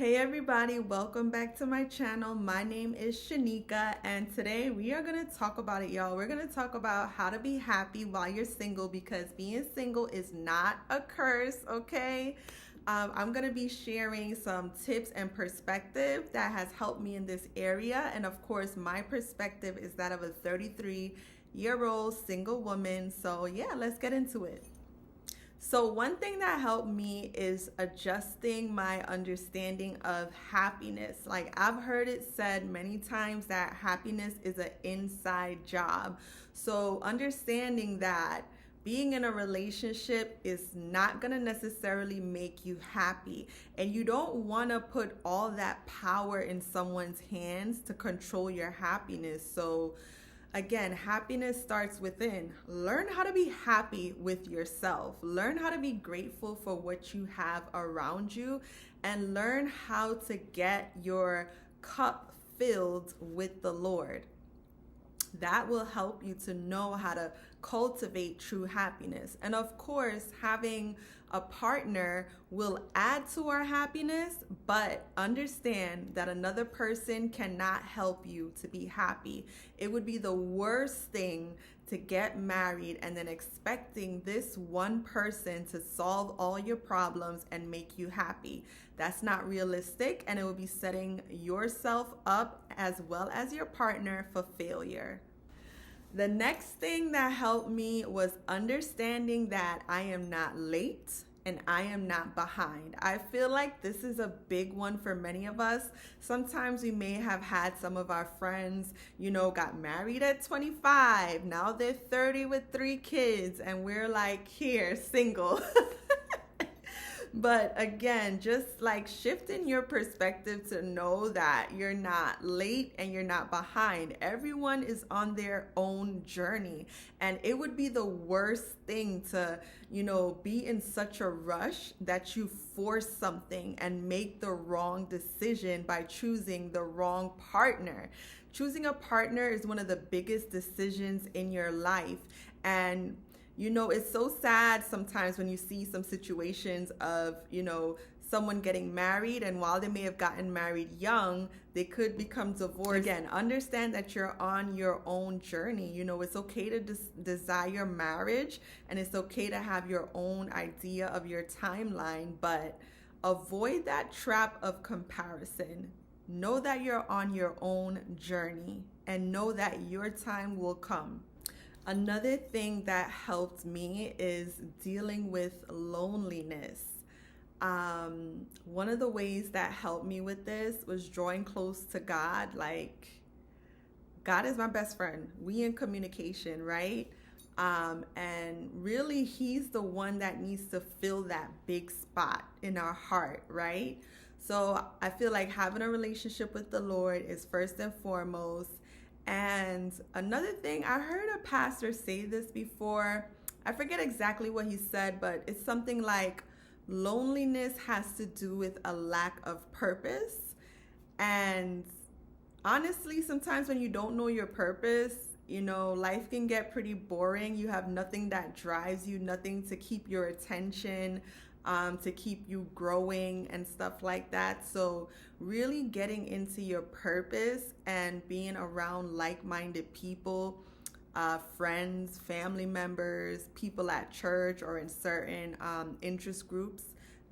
Hey everybody, welcome back to my channel. My name is Shanika and today we are going to talk about it, y'all. We're going to talk about how to be happy while you're single because being single is not a curse, okay? I'm going to be sharing some tips and perspective that has helped me in this area, and of course my perspective is that of a 33-year-old single woman. So yeah, let's get into it. So one thing that helped me is adjusting my understanding of happiness. Like I've heard it said many times that happiness is an inside job. So understanding that being in a relationship is not going to necessarily make you happy, and you don't want to put all that power in someone's hands to control your happiness. So again, happiness starts within. Learn how to be happy with yourself. Learn how to be grateful for what you have around you, and learn how to get your cup filled with the Lord. That will help you to know how to cultivate true happiness. And of course, having a partner will add to our happiness, but understand that another person cannot help you to be happy. It would be the worst thing to get married and then expecting this one person to solve all your problems and make you happy. That's not realistic, and it will be setting yourself up as well as your partner for failure. The next thing that helped me was understanding that I am not late and I am not behind. I feel like this is a big one for many of us. Sometimes we may have had some of our friends, got married at 25. Now they're 30 with 3 kids, and we're like here, single. But again, just like shifting your perspective to know that you're not late and you're not behind. Everyone is on their own journey, and it would be the worst thing to, be in such a rush that you force something and make the wrong decision by choosing the wrong partner. Choosing a partner is one of the biggest decisions in your life, and it's so sad sometimes when you see some situations of, someone getting married, and while they may have gotten married young, they could become divorced. Again, understand that you're on your own journey. It's okay to desire marriage, and it's okay to have your own idea of your timeline, but avoid that trap of comparison. Know that you're on your own journey, and know that your time will come. Another thing that helped me is dealing with loneliness. One of the ways that helped me with this was drawing close to God. Like, God is my best friend. We in communication, right? And really, He's the one that needs to fill that big spot in our heart, right? So I feel like having a relationship with the Lord is first and foremost. And another thing, I heard a pastor say this before. I forget exactly what he said, but it's something like loneliness has to do with a lack of purpose. And honestly, sometimes when you don't know your purpose, life can get pretty boring. You have nothing that drives you, nothing to keep your attention, to keep you growing and stuff like that. So really getting into your purpose and being around like-minded people, friends, family members, people at church or in certain interest groups,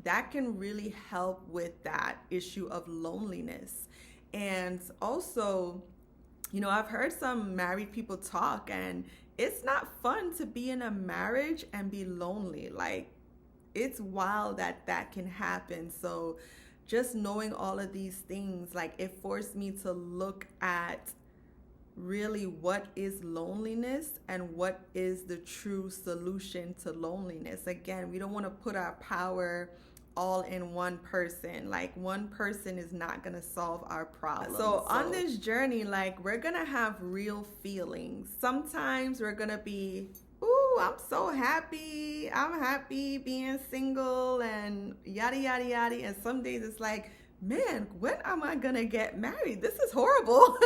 that can really help with that issue of loneliness. And also, I've heard some married people talk, and it's not fun to be in a marriage and be lonely. Like, it's wild that can happen. So just knowing all of these things, like, it forced me to look at really what is loneliness and what is the true solution to loneliness. Again, we don't want to put our power all in one person. Like, one person is not going to solve our problem. So on this journey, like, we're going to have real feelings. Sometimes we're going to be, ooh, I'm so happy. I'm happy being single and yada, yada, yada. And some days it's like, man, when am I going to get married? This is horrible.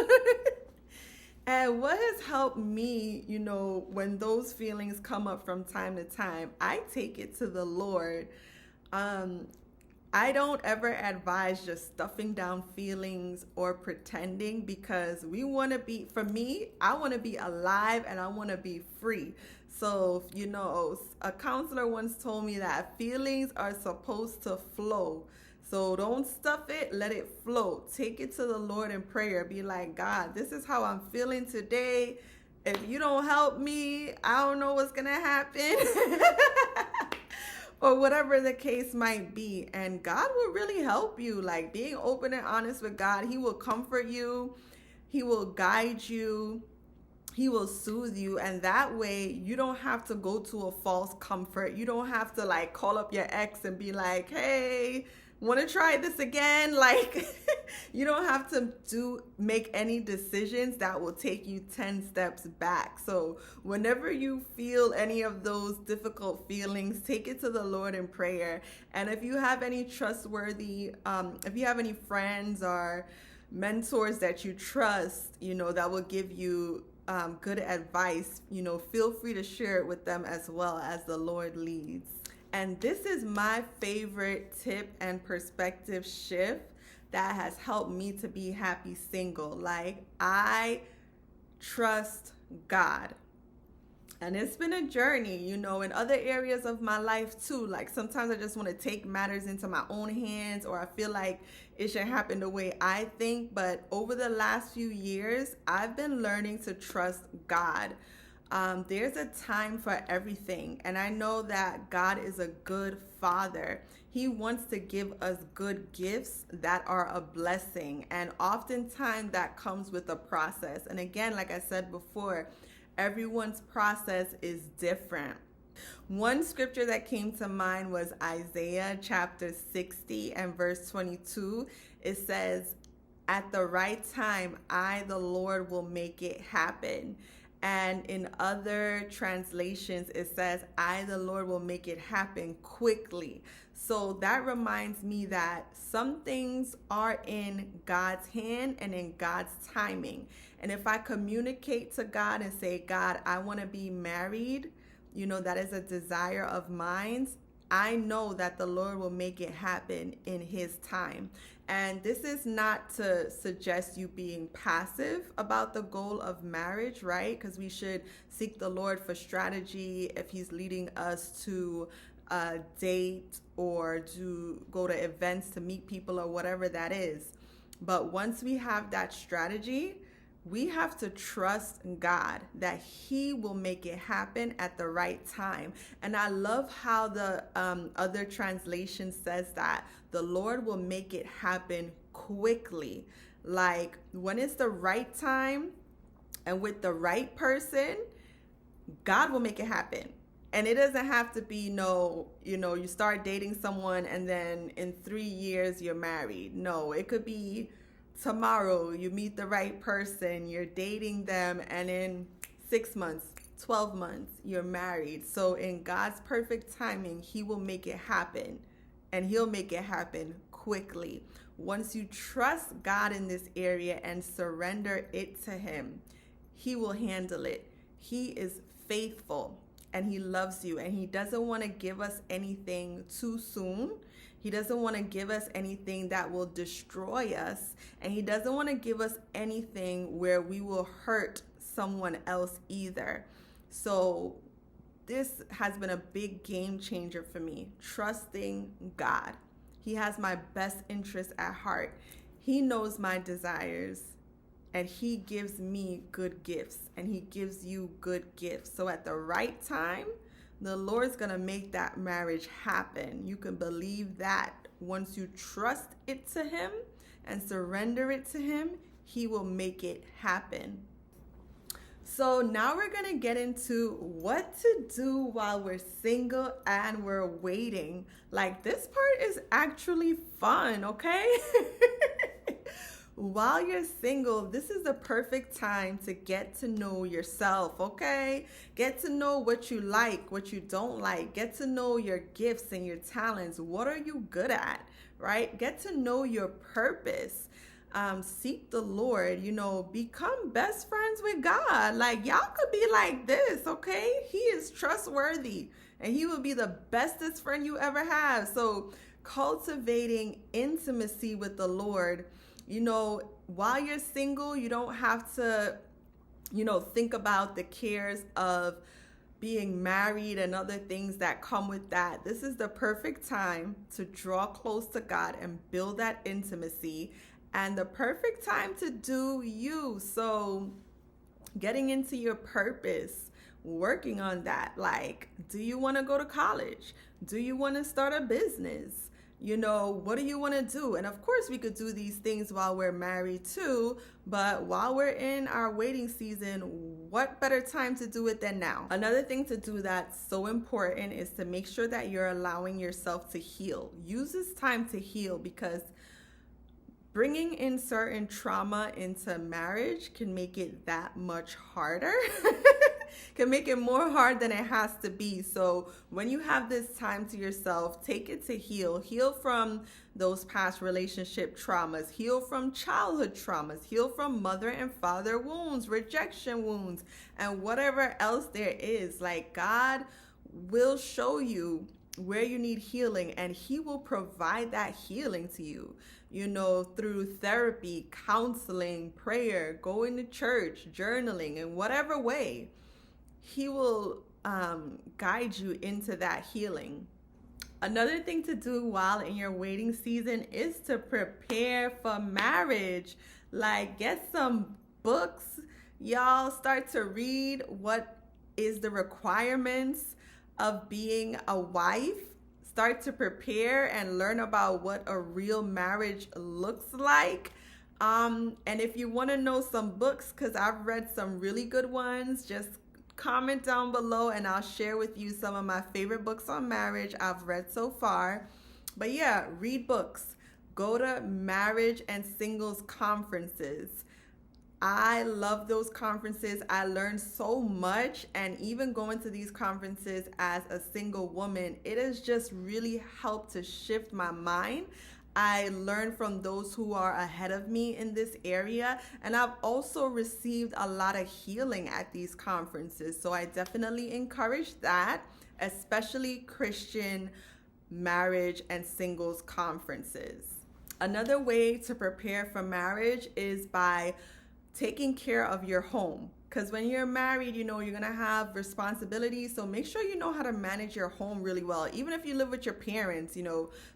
And what has helped me, when those feelings come up from time to time, I take it to the Lord. I don't ever advise just stuffing down feelings or pretending, because we want to be, for me, I want to be alive and I want to be free. So, a counselor once told me that feelings are supposed to flow. So don't stuff it, let it flow. Take it to the Lord in prayer. Be like, God, this is how I'm feeling today. If you don't help me, I don't know what's going to happen. Or whatever the case might be. And God will really help you. Like, being open and honest with God, He will comfort you, He will guide you, He will soothe you. And that way you don't have to go to a false comfort. You don't have to like call up your ex and be like, hey, want to try this again? Like, you don't have to make any decisions that will take you 10 steps back. So whenever you feel any of those difficult feelings, take it to the Lord in prayer. And if you have any trustworthy, if you have any friends or mentors that you trust, that will give you good advice, feel free to share it with them as well, as the Lord leads. And this is my favorite tip and perspective shift that has helped me to be happy single. Like, I trust God. And it's been a journey, in other areas of my life too. Like, sometimes I just want to take matters into my own hands, or I feel like it should happen the way I think. But over the last few years, I've been learning to trust God. There's a time for everything. And I know that God is a good father. He wants to give us good gifts that are a blessing. And oftentimes that comes with a process. And again, like I said before, everyone's process is different. One scripture that came to mind was Isaiah chapter 60 and verse 22. It says, "At the right time, I, the Lord, will make it happen." And in other translations, it says, I, the Lord, will make it happen quickly. So that reminds me that some things are in God's hand and in God's timing. And if I communicate to God and say, God, I want to be married, that is a desire of mine, I know that the Lord will make it happen in His time. And this is not to suggest you being passive about the goal of marriage, right? Because we should seek the Lord for strategy if He's leading us to date or to go to events to meet people or whatever that is. But once we have that strategy, we have to trust God that He will make it happen at the right time. And I love how the other translation says that the Lord will make it happen quickly. Like, when it's the right time and with the right person, God will make it happen. And it doesn't have to be you start dating someone and then in 3 years you're married. No, it could be tomorrow you meet the right person, you're dating them, and in 6 months, 12 months, you're married. So in God's perfect timing, He will make it happen, and He'll make it happen quickly. Once you trust God in this area and surrender it to Him, He will handle it. He is faithful and He loves you, and He doesn't want to give us anything too soon. He doesn't want to give us anything that will destroy us, and He doesn't want to give us anything where we will hurt someone else either. So this has been a big game changer for me, trusting God. He has my best interest at heart. He knows my desires, and He gives me good gifts, and He gives you good gifts. So at the right time, the Lord's going to make that marriage happen. You can believe that. Once you trust it to Him and surrender it to Him, He will make it happen. So now we're going to get into what to do while we're single and we're waiting. Like, this part is actually fun, okay? While you're single, this is the perfect time to get to know yourself, okay? Get to know what you like, what you don't like. Get to know your gifts and your talents. What are you good at, right? Get to know your purpose. Seek the Lord, become best friends with God. Like, y'all could be like this, okay? He is trustworthy, and He will be the bestest friend you ever have. So cultivating intimacy with the Lord. While you're single, you don't have to, think about the cares of being married and other things that come with that. This is the perfect time to draw close to God and build that intimacy, and the perfect time to do you. So, getting into your purpose, working on that. Like, do you want to go to college? Do you want to start a business? What do you want to do? And of course, we could do these things while we're married too, but while we're in our waiting season, what better time to do it than now? Another thing to do that's so important is to make sure that you're allowing yourself to heal. Use this time to heal, because bringing in certain trauma into marriage can make it that much harder. Can make it more hard than it has to be. So when you have this time to yourself, take it to heal. Heal from those past relationship traumas. Heal from childhood traumas. Heal from mother and father wounds, rejection wounds, and whatever else there is. Like, God will show you where you need healing, and He will provide that healing to you, through therapy, counseling, prayer, going to church, journaling, in whatever way. He will guide you into that healing. Another thing to do while in your waiting season is to prepare for marriage. Like, get some books, y'all. Start to read what is the requirements of being a wife. Start to prepare and learn about what a real marriage looks like. And if you want to know some books, because I've read some really good ones, just comment down below and I'll share with you some of my favorite books on marriage I've read so far. But yeah, read books. Go to marriage and singles conferences. I love those conferences. I learned so much, and even going to these conferences as a single woman, it has just really helped to shift my mind. I learned from those who are ahead of me in this area, and I've also received a lot of healing at these conferences. So I definitely encourage that, especially Christian marriage and singles conferences. Another way to prepare for marriage is by taking care of your home. Because when you're married, you're going to have responsibilities. So make sure you know how to manage your home really well. Even if you live with your parents,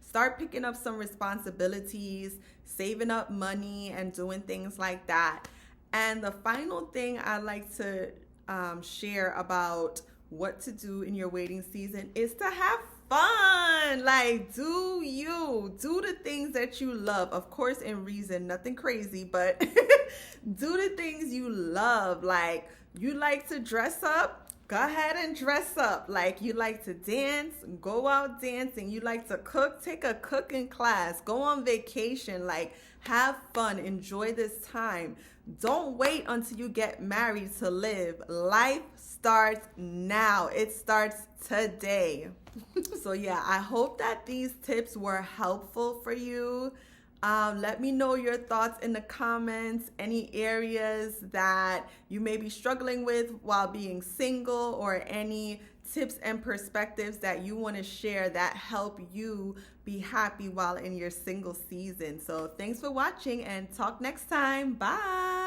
start picking up some responsibilities, saving up money, and doing things like that. And the final thing I like to share about what to do in your waiting season is to have fun. Like, do the things that you love, of course, in reason, nothing crazy, but do the things you love. Like, you like to dress up, go ahead and dress up. Like, you like to dance, go out dancing. You like to cook, take a cooking class, go on vacation. Like, have fun, enjoy this time. Don't wait until you get married to live. Life starts now. It starts today. So yeah, I hope that these tips were helpful for you. Let me know your thoughts in the comments, any areas that you may be struggling with while being single, or any tips and perspectives that you want to share that help you be happy while in your single season. So thanks for watching, and talk next time. Bye.